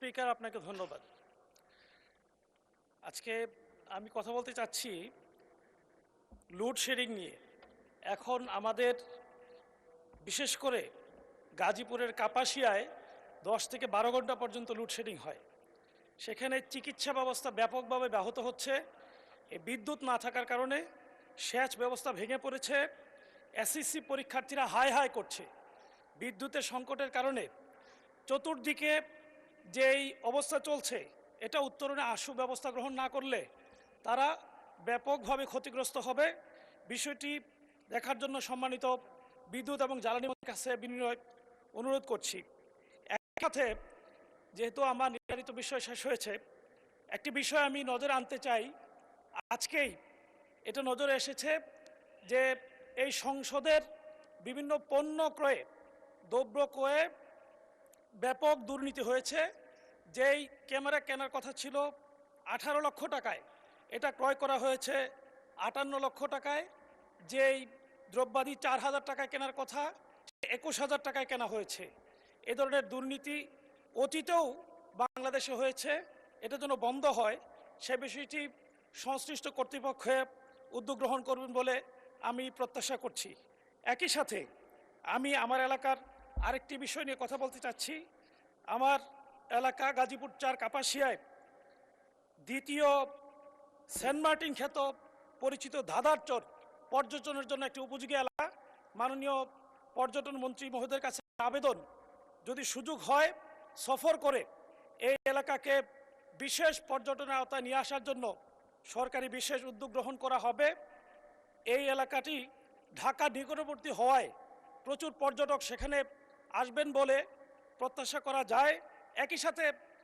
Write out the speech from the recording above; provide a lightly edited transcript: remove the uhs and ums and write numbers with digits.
Speaker, আপনাকে ধন্যবাদ। আজকে আমি কথা বলতে চাচ্ছি লোডশেডিং নিয়ে। এখন আমাদের বিশেষ করে গাজীপুরের কাপাসিয়ায় 10 থেকে 12 ঘন্টা পর্যন্ত লোডশেডিং হয়। সেখানে চিকিৎসা ব্যবস্থা ব্যাপকভাবে ব্যাহত হচ্ছে। এই বিদ্যুৎ না থাকার কারণে সেচ ব্যবস্থা ভেঙে পড়েছে। এসএসসি পরীক্ষার্থীরা হায় হায় করছে। বিদ্যুতের সংকটের কারণে চতুর্দিকে যেই অবস্থা চলছে, এটা উত্তরণে আশু ব্যবস্থা গ্রহণ না করলে তারা ব্যাপকভাবে ক্ষতিগ্রস্ত হবে। বিষয়টি দেখার জন্য সম্মানিত বিদ্যুৎ এবং জ্বালানি মন্ত্রীর কাছে বিনয় অনুরোধ করছি। একই সাথে যেহেতু আমার নির্ধারিত বিষয় শেষ হয়েছে, একটি বিষয় আমি নজরে আনতে চাই। আজকেই এটা নজরে এসেছে যে এই সংসদের বিভিন্ন পণ্য ক্রয়ে, দ্রব্য ক্রয়ে ব্যাপক দুর্নীতি হয়েছে। যেই ক্যামেরা কেনার কথা ছিল 18 লক্ষ টাকায়, এটা ক্রয় করা হয়েছে 58 লক্ষ টাকায়। যেই দ্রব্যাদি 4,000 টাকায় কেনার কথা, 21,000 টাকায় কেনা হয়েছে। এ ধরনের দুর্নীতি অতীতেও বাংলাদেশে হয়েছে। এটা যেন বন্ধ হয়, সে বিষয়টি সংশ্লিষ্ট কর্তৃপক্ষে উদ্যোগ গ্রহণ করবেন বলে আমি প্রত্যাশা করছি। একই সাথে আমি আমার এলাকার আরেকটি বিষয় নিয়ে কথা বলতে চাচ্ছি। আমার এলাকা গাজীপুর 4 কাপাসিয়ায় দ্বিতীয় সেন্ট মার্টিন খ্যাত পরিচিত ধাঁধারচর পর্যটনের জন্য একটি উপযোগী এলাকা। মাননীয় পর্যটন মন্ত্রী মহোদয়ের কাছে আবেদন, যদি সুযোগ হয় সফর করে এই এলাকাকে বিশেষ পর্যটনের আওতায় নিয়ে আসার জন্য সরকারি বিশেষ উদ্যোগ গ্রহণ করা হবে। এই এলাকাটি ঢাকা নিকটবর্তী হওয়ায় প্রচুর পর্যটক সেখানে আসবেন বলে প্রত্যাশা করা যায়। একই সাথে